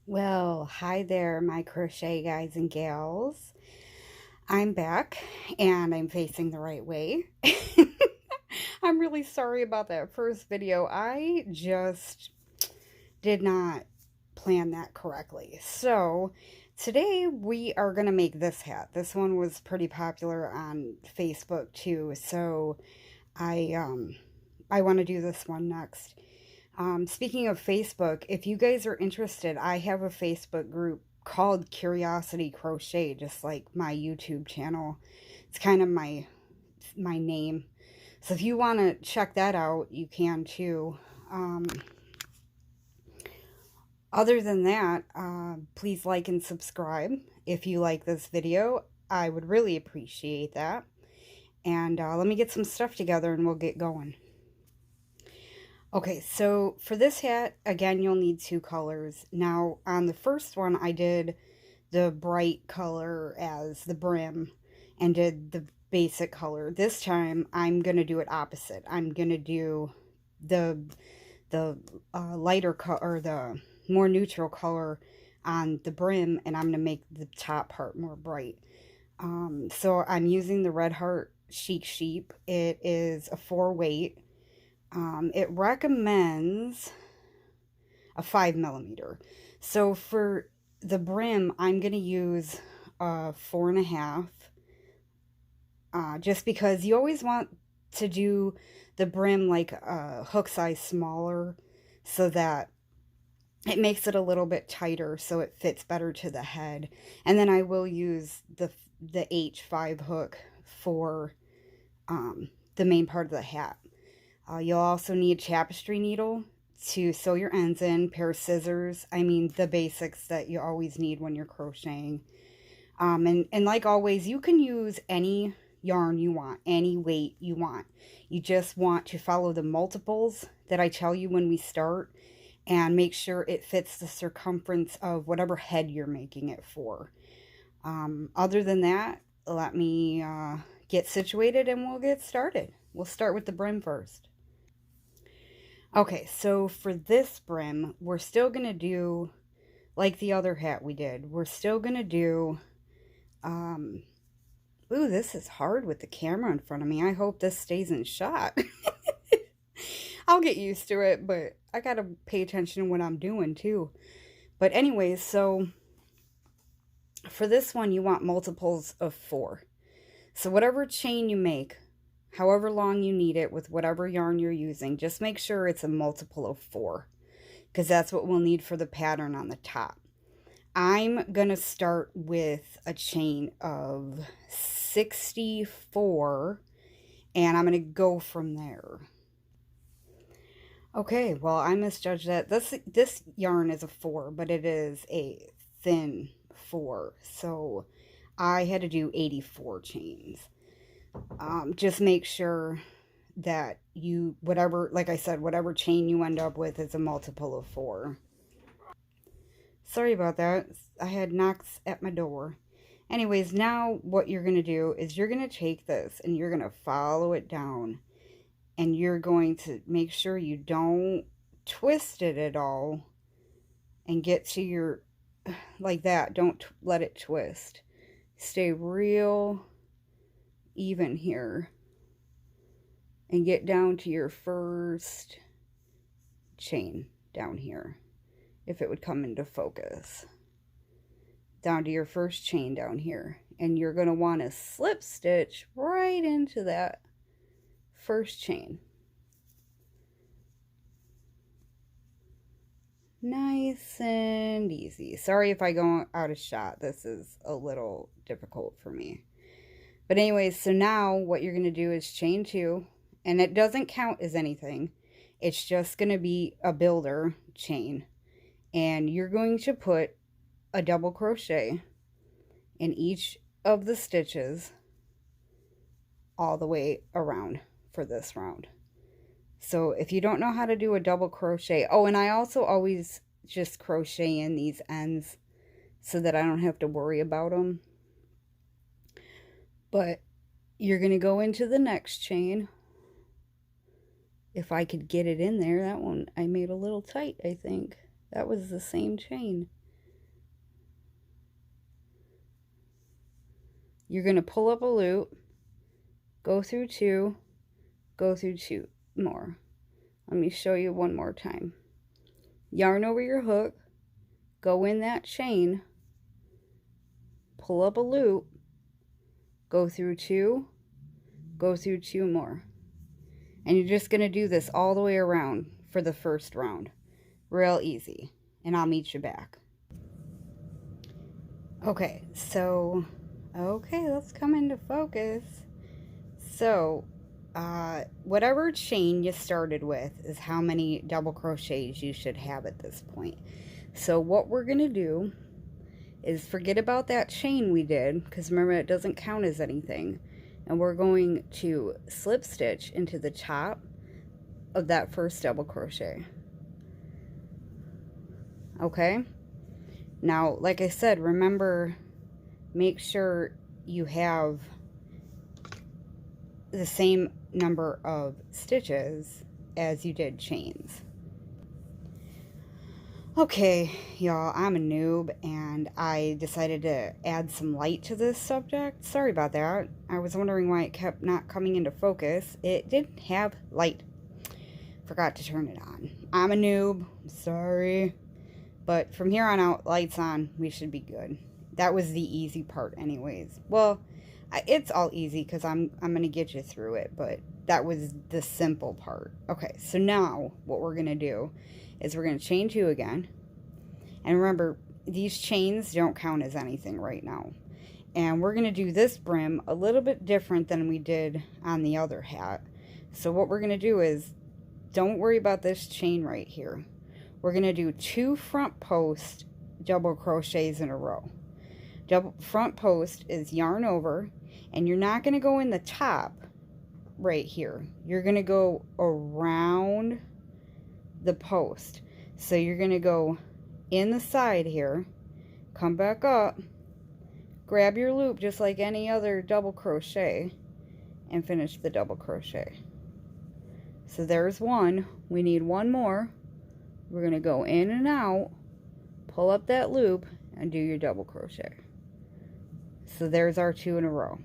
Well, hi there, my crochet guys and gals. I'm back and I'm facing the right way. I'm really sorry about that first video. I just did not plan that correctly. So, today we are going to make this hat. This one was pretty popular on Facebook too. So, I want to do this one next. Speaking of Facebook, if you guys are interested, I have a Facebook group called Curiosity Crochet, just like my YouTube channel. It's kind of my name. So if you want to check that out, you can too. Other than that, please like and subscribe if you like this video. I would really appreciate that. And let me get some stuff together and we'll get going. Okay, so for this hat, again, you'll need two colors. Now, on the first one, I did the bright color as the brim and did the basic color. This time, I'm going to do it opposite. I'm going to do the lighter color, or the more neutral color on the brim, and I'm going to make the top part more bright. So I'm using the Red Heart Chic Sheep. It is a 4 weight. It recommends a 5mm. So for the brim, I'm going to use a 4.5. Just because you always want to do the brim like a hook size smaller so that it makes it a little bit tighter so it fits better to the head. And then I will use the H5 hook for the main part of the hat. You'll also need a tapestry needle to sew your ends in, pair of scissors. I mean, the basics that you always need when you're crocheting. And like always, you can use any yarn you want, any weight you want. You just want to follow the multiples that I tell you when we start and make sure it fits the circumference of whatever head you're making it for. Other than that, let me get situated and we'll get started. We'll start with the brim first. Okay, so for this brim, we're still going to do, like the other hat we did, we're still going to do, ooh, this is hard with the camera in front of me. I hope this stays in shot. I'll get used to it, but I got to pay attention to what I'm doing too. But anyways, so for this one, you want multiples of 4. So whatever chain you make, however long you need it with whatever yarn you're using, just make sure it's a multiple of 4 because that's what we'll need for the pattern on the top. I'm going to start with a chain of 64 and I'm going to go from there. Okay, well, I misjudged that. This yarn is a 4, but it is a thin 4, so I had to do 84 chains. Just make sure that you, whatever, like I said, whatever chain you end up with is a multiple of 4. Sorry about that. I had knocks at my door. Anyways, now what you're going to do is you're going to take this and you're going to follow it down. And you're going to make sure you don't twist it at all and get to your, like that. Don't let it twist. Stay real even here and get down to your first chain down here, if it would come into focus. Down to your first chain down here, and you're going to want to slip stitch right into that first chain. Nice and easy. Sorry if I go out of shot. This is a little difficult for me. But anyways, so now what you're going to do is chain 2, and it doesn't count as anything. It's just going to be a builder chain. And you're going to put a double crochet in each of the stitches all the way around for this round. So if you don't know how to do a double crochet, oh, and I also always just crochet in these ends so that I don't have to worry about them. But you're going to go into the next chain. If I could get it in there, that one I made a little tight, I think. That was the same chain. you're going to pull up a loop, go through 2, go through 2 more. Let me show you one more time. Yarn over your hook, go in that chain, pull up a loop, go through 2, go through 2 more. And you're just going to do this all the way around for the first round. Real easy. And I'll meet you back. Okay, so, let's come into focus. So, whatever chain you started with is how many double crochets you should have at this point. So what we're going to do is forget about that chain we did, because remember it doesn't count as anything. And we're going to slip stitch into the top of that first double crochet. Okay? Now, like I said, remember, make sure you have the same number of stitches as you did chains. Okay, y'all, I'm a noob and I decided to add some light to this subject. Sorry about that. I was wondering why it kept not coming into focus. It didn't have light. Forgot to turn it on. I'm a noob. Sorry. But from here on out, lights on. We should be good. That was the easy part anyways. Well, it's all easy because I'm going to get you through it. But that was the simple part. Okay, so now what we're going to do is we're going to chain 2 again. And remember, these chains don't count as anything right now. And we're going to do this brim a little bit different than we did on the other hat. So what we're going to do is, don't worry about this chain right here. We're going to do 2 front post double crochets in a row. Double front post is yarn over, and you're not going to go in the top right here. You're going to go around the post. So you're going to go in the side here, come back up, grab your loop just like any other double crochet, and finish the double crochet. So there's one. We need one more. We're going to go in and out, pull up that loop, and do your double crochet. So there's our 2 in a row.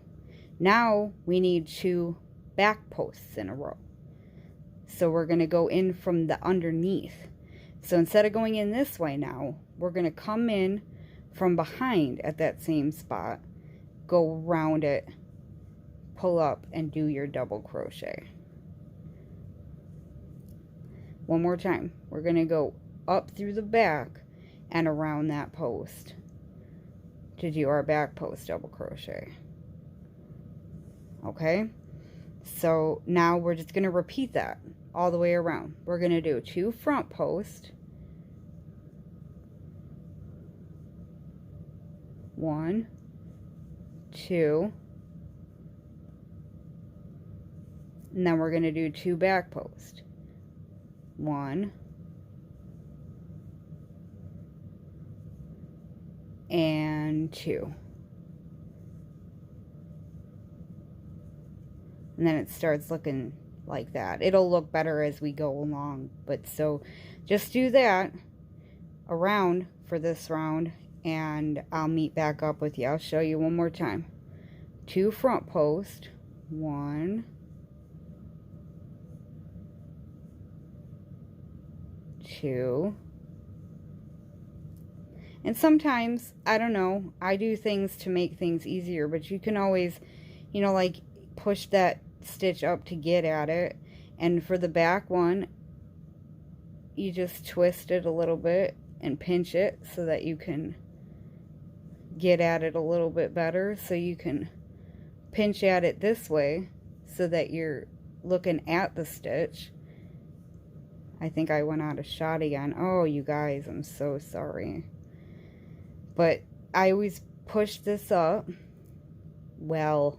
Now we need 2 back posts in a row. So we're going to go in from the underneath. So instead of going in this way now, we're going to come in from behind at that same spot, go around it, pull up, and do your double crochet. One more time. We're going to go up through the back and around that post to do our back post double crochet. Okay? So now we're just going to repeat that all the way around. We're going to do 2 front posts. 1, 2, and then we're going to do 2 back posts. 1 and 2. And then it starts looking like that. It'll look better as we go along. But so just do that around for this round, and I'll meet back up with you. I'll show you one more time. 2 front posts. 1, 2. And sometimes, I don't know, I do things to make things easier, but you can always, you know, like push that stitch up to get at it. And for the back one, you just twist it a little bit and pinch it so that you can get at it a little bit better. So you can pinch at it this way so that you're looking at the stitch. I think I went out of shot again. Oh, you guys, I'm so sorry. But I always push this up. Well,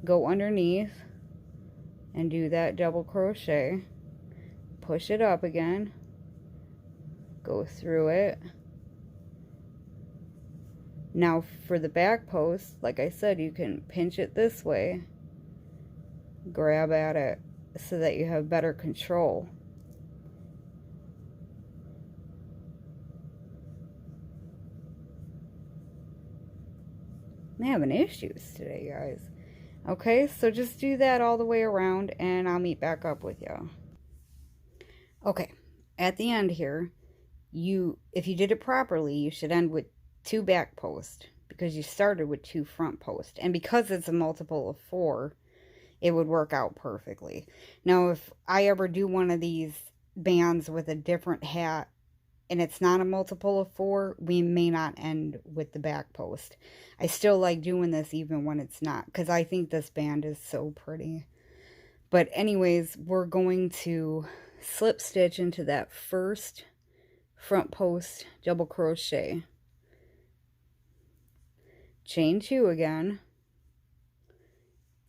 go underneath and do that double crochet. Push it up again. Go through it. Now for the back post, like I said, you can pinch it this way. Grab at it so that you have better control. I'm having issues today, guys. Okay, so just do that all the way around, and I'll meet back up with you. Okay, at the end here, if you did it properly, you should end with 2 back posts because you started with 2 front posts. And because it's a multiple of 4, it would work out perfectly. Now, if I ever do one of these bands with a different hat and it's not a multiple of 4, we may not end with the back post. I still like doing this even when it's not, because I think this band is so pretty. But anyways, we're going to slip stitch into that first front post double crochet, chain 2 again,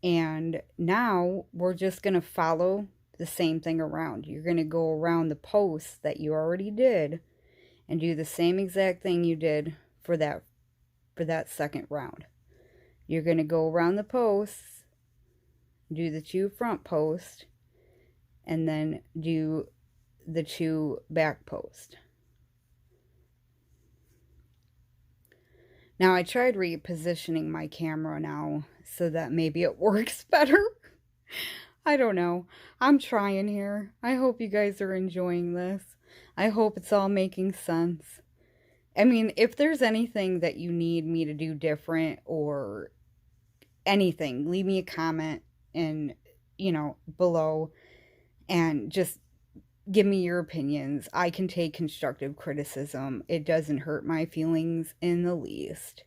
and now we're just going to follow the same thing around. You're going to go around the post that you already did and do the same exact thing you did for that second round. You're going to go around the posts, do the 2 front posts, and then do the 2 back posts. Now, I tried repositioning my camera now so that maybe it works better. I don't know. I'm trying here. I hope you guys are enjoying this. I hope it's all making sense. I mean, if there's anything that you need me to do different or anything, leave me a comment and, below, and just give me your opinions. I can take constructive criticism. It doesn't hurt my feelings in the least.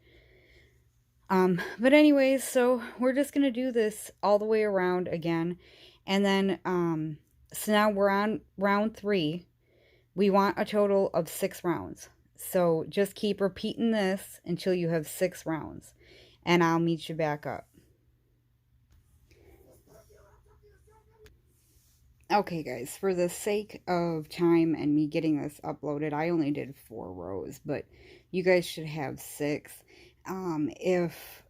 But anyways, so we're just going to do this all the way around again. And then, so now we're on round 3. We want a total of 6 rounds. So just keep repeating this until you have 6 rounds. And I'll meet you back up. Okay, guys, for the sake of time and me getting this uploaded, I only did 4 rows, but you guys should have 6. If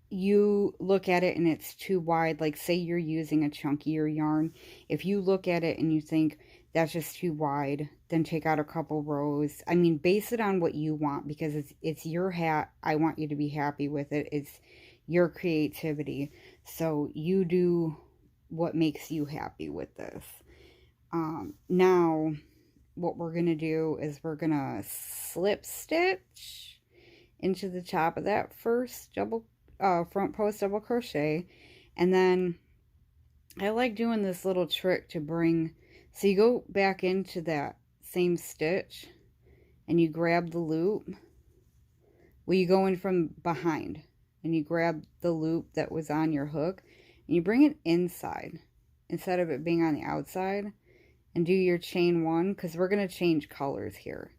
you look at it and it's too wide, like say you're using a chunkier yarn, if you look at it and you think that's just too wide, then take out a couple rows. I mean, base it on what you want, because it's your hat. I want you to be happy with it. It's your creativity. So you do what makes you happy with this. Now, what we're going to do is we're going to slip stitch into the top of that first front post double crochet. And then I like doing this little trick to bring, so you go back into that same stitch and you grab the loop. Well, you go in from behind and you grab the loop that was on your hook and you bring it inside instead of it being on the outside, and do your chain 1, because we're going to change colors here.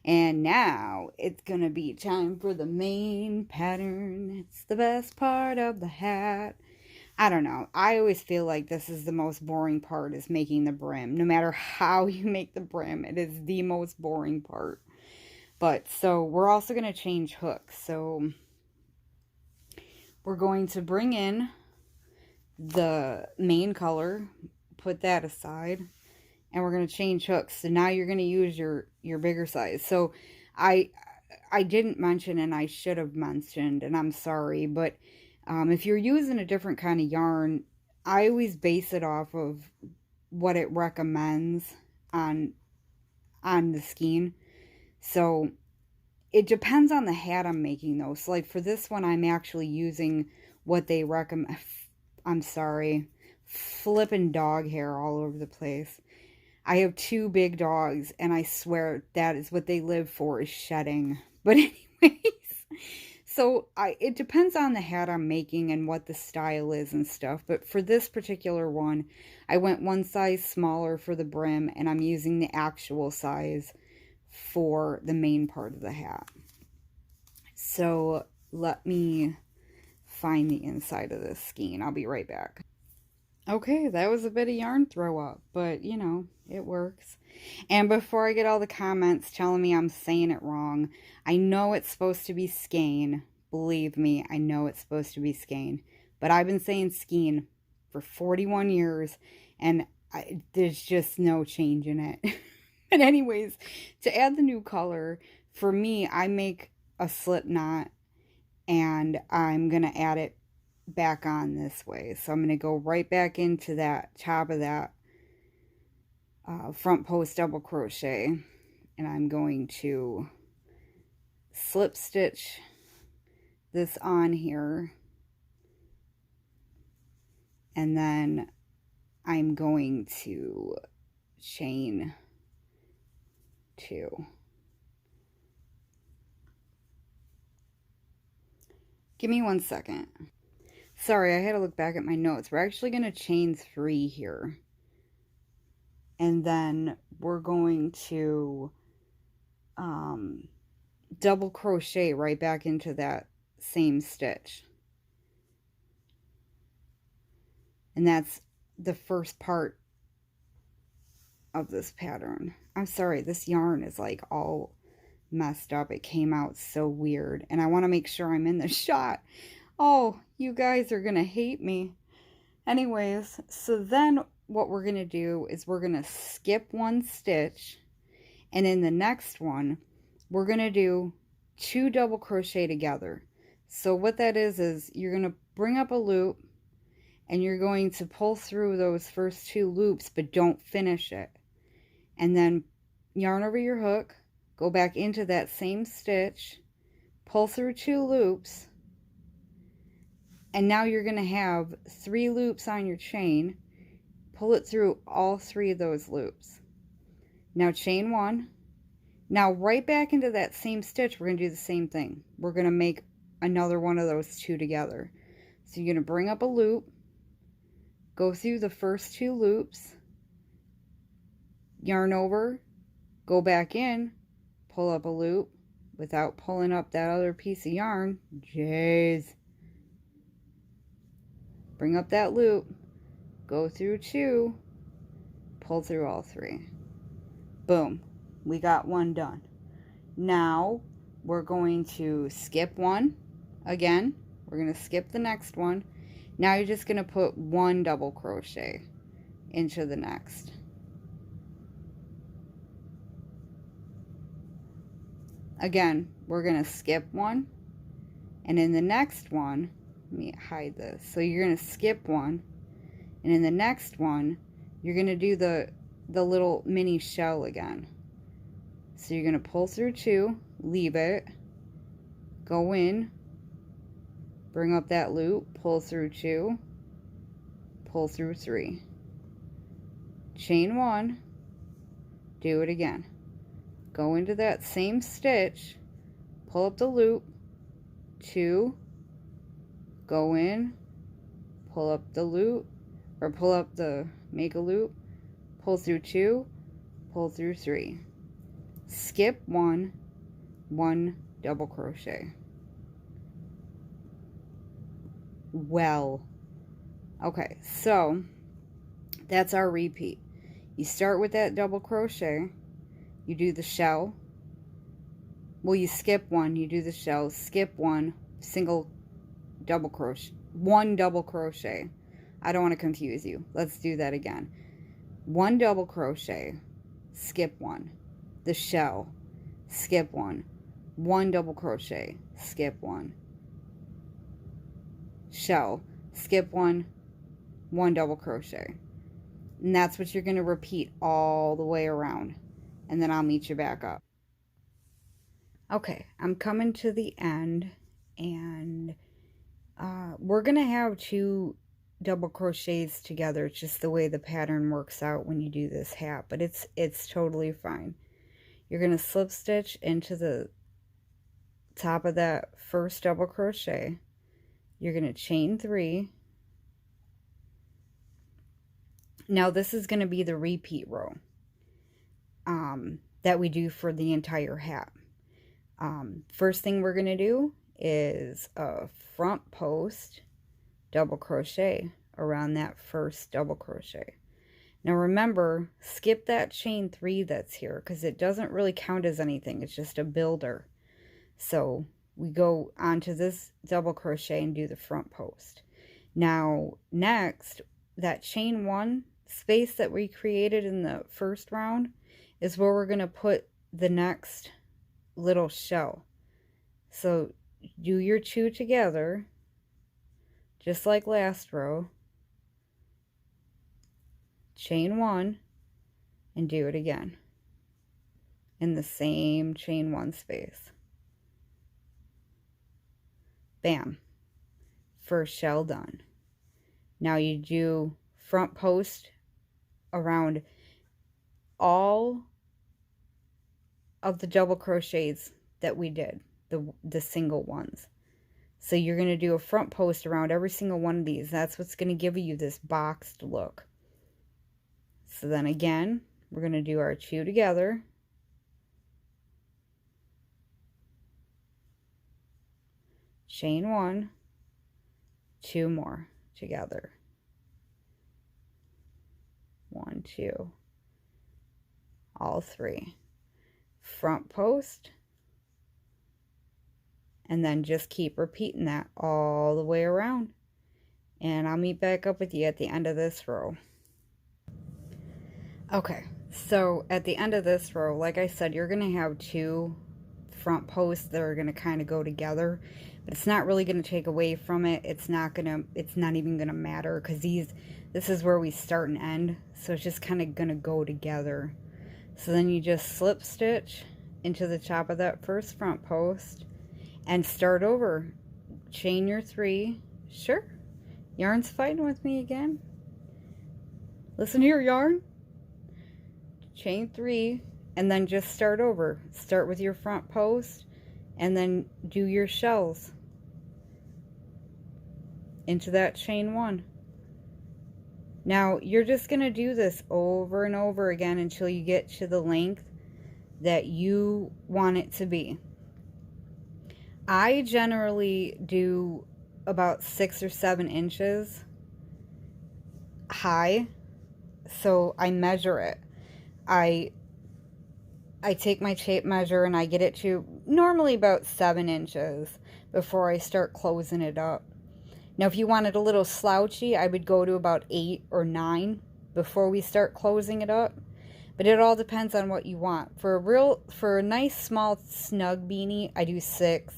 And now it's going to be time for the main pattern. It's the best part of the hat. I don't know. I always feel like this is the most boring part, is making the brim. No matter how you make the brim, it is the most boring part. But so we're also going to change hooks. So we're going to bring in the main color, put that aside, and we're going to change hooks. So now you're going to use your bigger size. So I didn't mention, and I should have mentioned, and I'm sorry, but if you're using a different kind of yarn, I always base it off of what it recommends on the skein. So it depends on the hat I'm making though. So like for this one, I'm actually using what they recommend. I'm sorry, flipping dog hair all over the place. I have 2 big dogs, and I swear that is what they live for, is shedding. But anyways, so it depends on the hat I'm making and what the style is and stuff. But for this particular one, I went 1 size smaller for the brim, and I'm using the actual size for the main part of the hat. So let me find the inside of this skein. I'll be right back. Okay, that was a bit of yarn throw up, but it works. And before I get all the comments telling me I'm saying it wrong, I know it's supposed to be skein. Believe me, I know it's supposed to be skein. But I've been saying skein for 41 years, and there's just no change in it. And anyways, to add the new color, for me, I make a slip knot and I'm going to add it back on this way. So I'm going to go right back into that top of that front post double crochet, and I'm going to slip stitch this on here, and then I'm going to chain 2. Give me 1 second. Sorry, I had to look back at my notes. We're actually going to chain 3 here. And then we're going to double crochet right back into that same stitch. And that's the first part of this pattern. I'm sorry, this yarn is like all messed up. It came out so weird, and I want to make sure I'm in the shot. Oh, you guys are gonna hate me. Anyways, so then what we're gonna do is we're gonna skip 1 stitch, and in the next one we're gonna do 2 double crochet together. So what that is you're gonna bring up a loop, and you're going to pull through those first 2 loops, but don't finish it. And then yarn over your hook, go back into that same stitch, pull through 2 loops, and now you're going to have 3 loops on your chain. Pull it through all 3 of those loops. Now chain 1. Now right back into that same stitch, we're going to do the same thing. We're going to make another one of those 2 together. So you're going to bring up a loop, go through the first 2 loops, yarn over, go back in, pull up a loop without pulling up that other piece of yarn. Jeez. Bring up that loop, go through 2, pull through all 3. Boom. We got 1 done. Now we're going to skip 1 again. We're going to skip the next one. Now you're just going to put 1 double crochet into the next. Again, we're going to skip 1, and in the next one, let me hide this. So you're going to skip 1, and in the next one, you're going to do the little mini shell again. So you're going to pull through 2, leave it, go in, bring up that loop, pull through 2, pull through 3, chain 1, do it again. Go into that same stitch, pull up the loop, 2, go in, pull up the loop, or pull up the, make a loop, pull through 2, pull through 3, skip 1, 1 double crochet. Well, okay, so that's our repeat. You start with that double crochet, you do the shell, well, you skip 1, you do the shell, skip 1, single double crochet, 1 double crochet. I don't want to confuse you. Let's do that again. 1 double crochet, skip 1, the shell, skip 1, 1 double crochet, skip 1, shell, skip 1, 1 double crochet. And that's what you're going to repeat all the way around. And then I'll meet you back up. Okay, I'm coming to the end, and we're going to have 2 double crochets together. It's just the way the pattern works out when you do this hat, but it's totally fine. You're going to slip stitch into the top of that first double crochet. You're going to chain 3. Now this is going to be the repeat row that we do for the entire hat. First thing we're going to do is a front post double crochet around that first double crochet. Now remember, skip that chain 3 that's here, because it doesn't really count as anything. It's just a builder. So we go onto this double crochet and do the front post. Now next, that chain 1 space that we created in the first round is where we're going to put the next little shell. So do your 2 together, just like last row, chain 1, and do it again in the same chain 1 space. Bam, first shell done. Now you do front post around all of the double crochets that we did, the single ones. So you're going to do a front post around every single one of these. That's what's going to give you this boxed look. So then again, we're going to do our 2 together. Chain 1, 2 more together. 1, 2, all 3. Front post, and then just keep repeating that all the way around. And I'll meet back up with you at the end of this row. Okay, so at the end of this row, like I said, you're going to have 2 front posts that are going to kind of go together, but it's not really going to take away from it. It's not even going to matter, because this is where we start and end, so it's just kind of going to go together. So then you just slip stitch into the top of that first front post and start over. Chain your 3. Sure, yarn's fighting with me again. Listen here, yarn. Chain 3, and then just start over. Start with your front post, and then do your shells into that chain 1. Now, you're just going to do this over and over again until you get to the length that you want it to be. I generally do about 6 or 7 inches high, so I measure it. I take my tape measure and I get it to normally about 7 inches before I start closing it up. Now, if you wanted a little slouchy, I would go to about 8 or 9 before we start closing it up. But it all depends on what you want. For a nice small snug beanie, I do 6.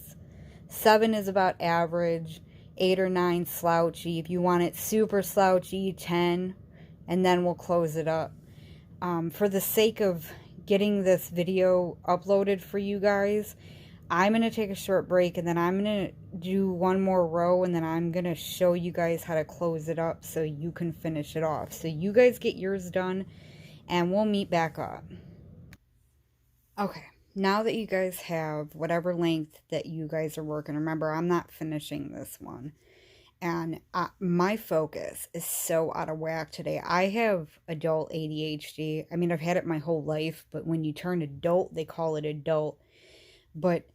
7 is about average. 8 or 9 slouchy. If you want it super slouchy, 10, and then we'll close it up. For the sake of getting this video uploaded for you guys, I'm going to take a short break, and then I'm going to do one more row, and then I'm going to show you guys how to close it up so you can finish it off. So you guys get yours done, and we'll meet back up. Okay, now that you guys have whatever length that you guys are working, remember, I'm not finishing this one. And my focus is so out of whack today. I have adult ADHD. I mean, I've had it my whole life, but when you turn adult, they call it adult. But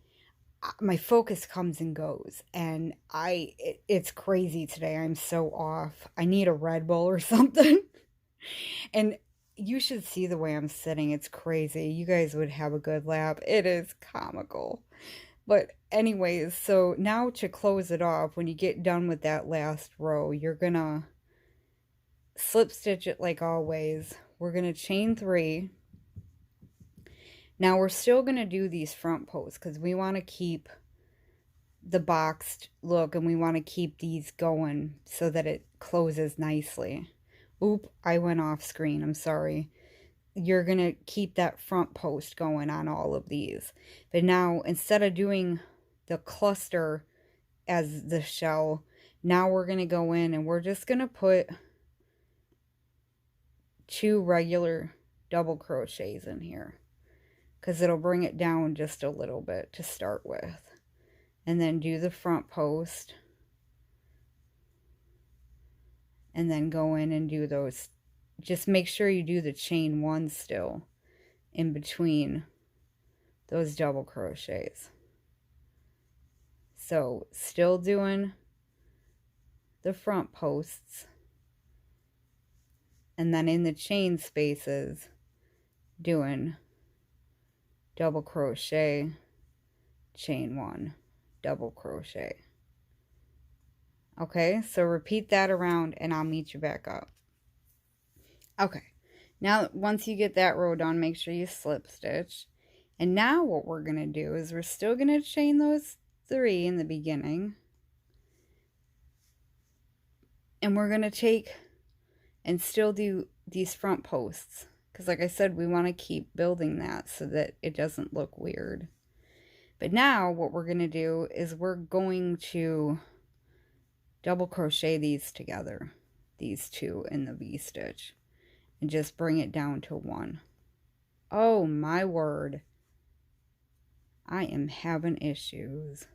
my focus comes and goes, and it's crazy today. I'm so off. I need a Red Bull or something. And you should see the way I'm sitting. It's crazy. You guys would have a good laugh. It is comical. But anyways, so now to close it off, when you get done with that last row, you're gonna slip stitch it like always. We're gonna chain 3. Now we're still gonna do these front posts because we want to keep the boxed look, and we want to keep these going so that it closes nicely. Oop, I went off screen. I'm sorry. You're going to keep that front post going on all of these. But now, instead of doing the cluster as the shell, now we're going to go in and we're just going to put 2 regular double crochets in here, because it'll bring it down just a little bit to start with. And then do the front post, and then go in and do those. Just make sure you do the chain 1 still in between those double crochets. So still doing the front posts, and then in the chain spaces doing double crochet, chain 1, double crochet. Okay, so repeat that around and I'll meet you back up. Okay, now once you get that row done, make sure you slip stitch. And now what we're going to do is we're still going to chain those 3 in the beginning. And we're going to take and still do these front posts. Because like I said, we want to keep building that so that it doesn't look weird. But now what we're going to do is we're going to double crochet these together. These two in the V-stitch. And just bring it down to 1. Oh my word. I am having issues.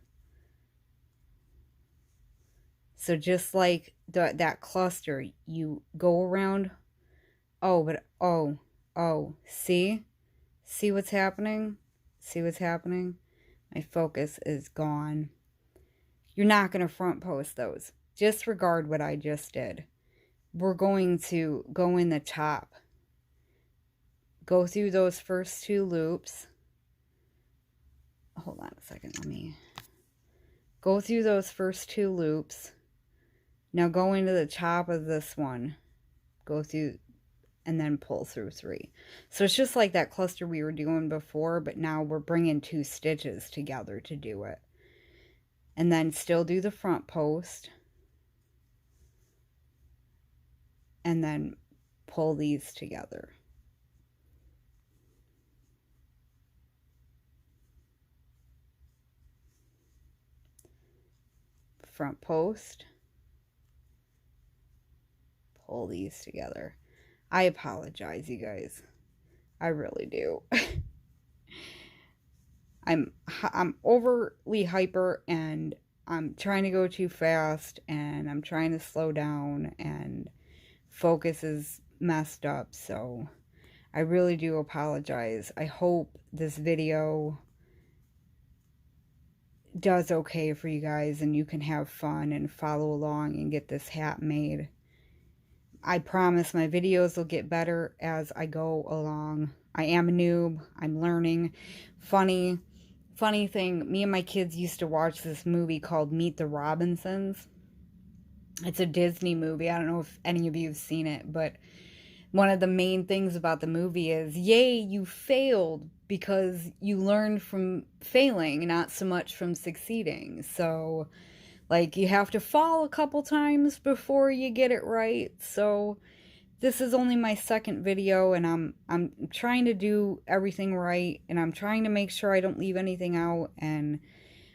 So just like that cluster, you go around. Oh, but oh, see? See what's happening? See what's happening? My focus is gone. You're not going to front post those. Disregard what I just did. We're going to go in the top. Go through those first 2 loops. Hold on a second, let me go through those first 2 loops. Now go into the top of this one. Go through and then pull through 3. So it's just like that cluster we were doing before, but now we're bringing 2 stitches together to do it. And then still do the front post. And then pull these together. Front post. Pull these together. I apologize, you guys. I really do. I'm overly hyper and I'm trying to go too fast and I'm trying to slow down and focus is messed up, so I really do apologize. I hope this video does okay for you guys and you can have fun and follow along and get this hat made. I promise my videos will get better as I go along. I am a noob. I'm learning. Funny thing, me and my kids used to watch this movie called Meet the Robinsons. It's a Disney movie. I don't know if any of you have seen it, but one of the main things about the movie is, yay, you failed because you learned from failing, not so much from succeeding. So, like, you have to fall a couple times before you get it right. So, this is only my second video, and I'm trying to do everything right, and I'm trying to make sure I don't leave anything out, and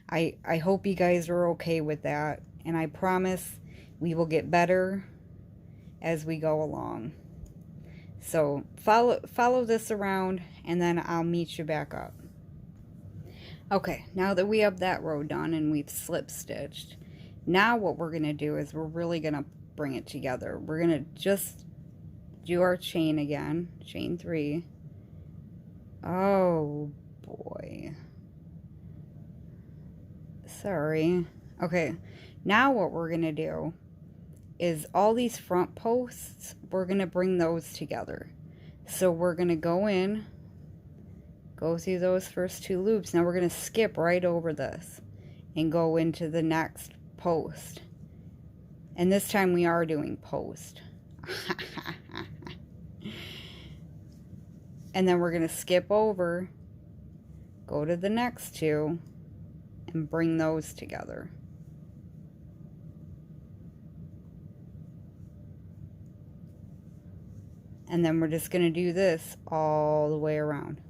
I hope you guys are okay with that. And I promise we will get better as we go along. So follow this around and then I'll meet you back up. Okay, now that we have that row done and we've slip stitched, now what we're going to do is we're really going to bring it together. We're going to just do our chain again, chain 3. Oh boy. Sorry. Okay, now what we're going to do is all these front posts, we're going to bring those together. So we're going to go in, go through those first 2 loops. Now we're going to skip right over this and go into the next post. And this time we are doing post. And then we're going to skip over, go to the next 2, and bring those together. And then we're just going to do this all the way around.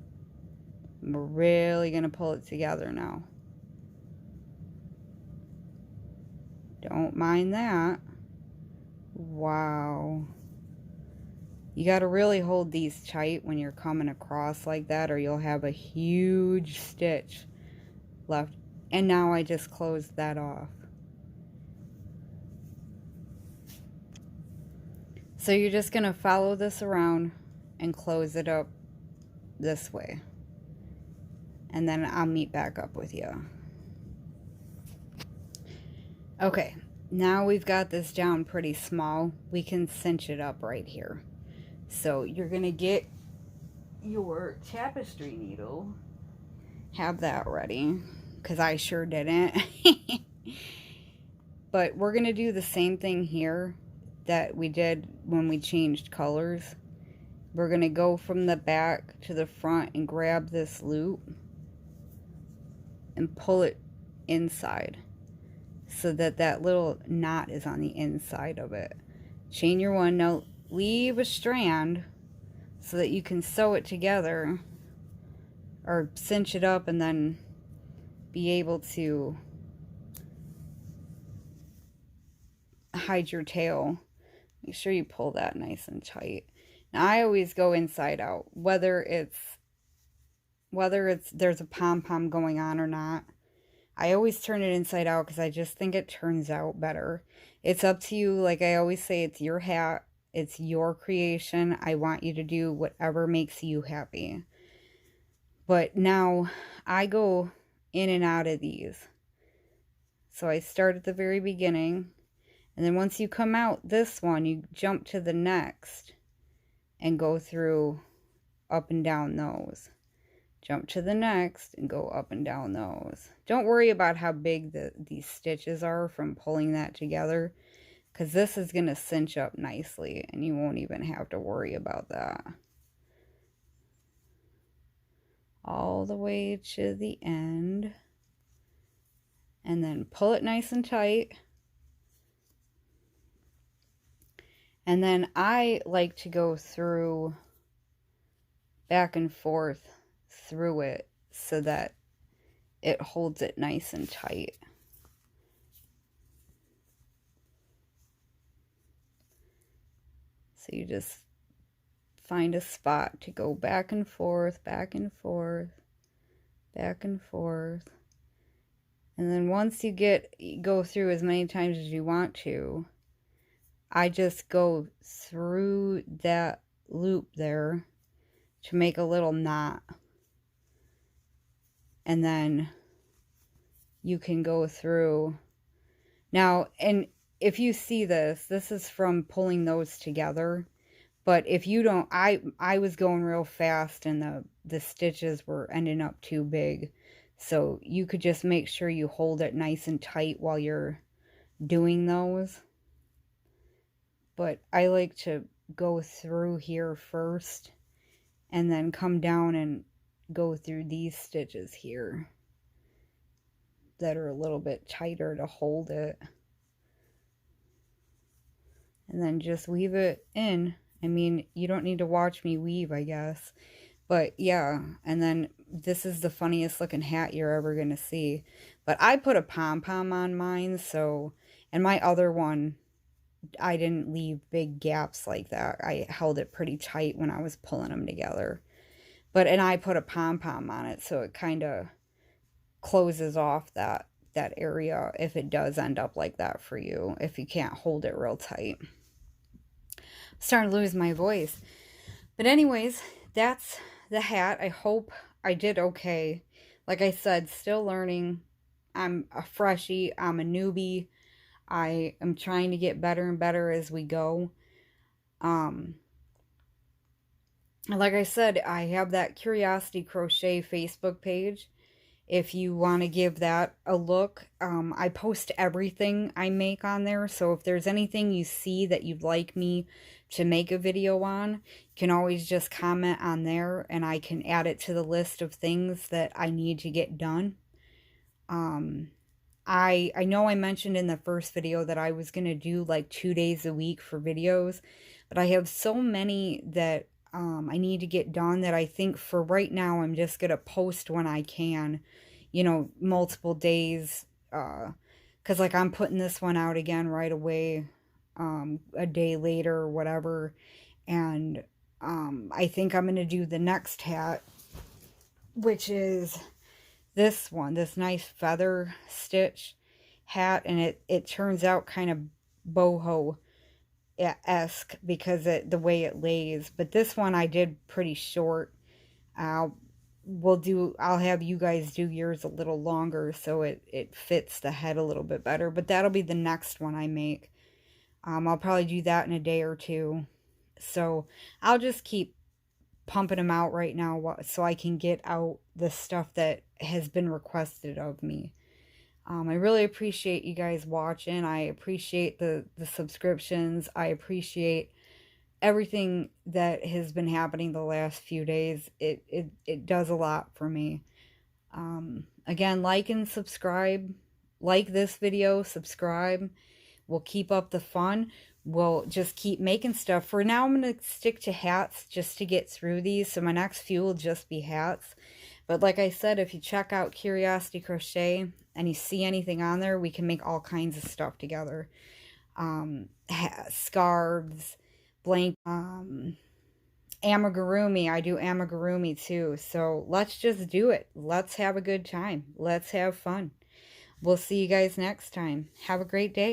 We're really going to pull it together now. Don't mind that. Wow. You got to really hold these tight when you're coming across like that, or you'll have a huge stitch left. And now I just closed that off. So you're just going to follow this around and close it up this way. And then I'll meet back up with you. Okay, now we've got this down pretty small. We can cinch it up right here. So you're going to get your tapestry needle. Have that ready, because I sure didn't. But we're going to do the same thing here that we did when we changed colors. We're going to go from the back to the front and grab this loop and pull it inside, so that that little knot is on the inside of it. Chain your one. Now leave a strand so that you can sew it together or cinch it up and then be able to hide your tail. Make sure you pull that nice and tight. Now I always go inside out, whether it's there's a pom-pom going on or not. I always turn it inside out because I just think it turns out better. It's up to you. Like I always say, it's your hat. It's your creation. I want you to do whatever makes you happy. But now I go in and out of these. So I start at the very beginning. And then once you come out this one, you jump to the next and go through up and down those. Jump to the next and go up and down those. Don't worry about how big these stitches are from pulling that together, because this is going to cinch up nicely and you won't even have to worry about that. All the way to the end. And then pull it nice and tight. And then I like to go through back and forth through it so that it holds it nice and tight. So you just find a spot to go back and forth, back and forth, back and forth. And then once you go through as many times as you want to, I just go through that loop there to make a little knot. And then you can go through. Now, and if you see this is from pulling those together. But if you don't, I was going real fast and the stitches were ending up too big. So you could just make sure you hold it nice and tight while you're doing those. But I like to go through here first and then come down and go through these stitches here that are a little bit tighter to hold it. And then just weave it in. I mean, you don't need to watch me weave, I guess. But yeah, and then this is the funniest looking hat you're ever going to see. But I put a pom-pom on mine, so, and my other one, I didn't leave big gaps like that. I held it pretty tight when I was pulling them together. But, and I put a pom-pom on it, so it kind of closes off that area if it does end up like that for you, if you can't hold it real tight. I'm starting to lose my voice. But anyways, that's the hat. I hope I did okay. Like I said, still learning. I'm a freshie. I'm a newbie. I am trying to get better and better as we go. Like I said, I have that Curiosity Crochet Facebook page. If you want to give that a look, I post everything I make on there. So if there's anything you see that you'd like me to make a video on, you can always just comment on there and I can add it to the list of things that I need to get done. I know I mentioned in the first video that I was going to do like 2 days a week for videos, but I have so many that I need to get done that I think for right now I'm just going to post when I can, you know, multiple days, because like I'm putting this one out again right away, a day later or whatever, and I think I'm going to do the next hat, which is this one, this nice feather stitch hat, and it turns out kind of boho-esque because the way it lays. But this one I did pretty short. I'll have you guys do yours a little longer so it fits the head a little bit better. But that'll be the next one I make. I'll probably do that in a day or two. So I'll just keep pumping them out right now so I can get out the stuff that has been requested of me. I really appreciate you guys watching. I appreciate the subscriptions. I appreciate everything that has been happening the last few days. It does a lot for me. Again, like and subscribe. Like this video, subscribe. We'll keep up the fun. We'll just keep making stuff. For now, I'm going to stick to hats just to get through these. So my next few will just be hats. But like I said, if you check out Curiosity Crochet and you see anything on there, we can make all kinds of stuff together. Scarves, blank, amigurumi. I do amigurumi too. So let's just do it. Let's have a good time. Let's have fun. We'll see you guys next time. Have a great day.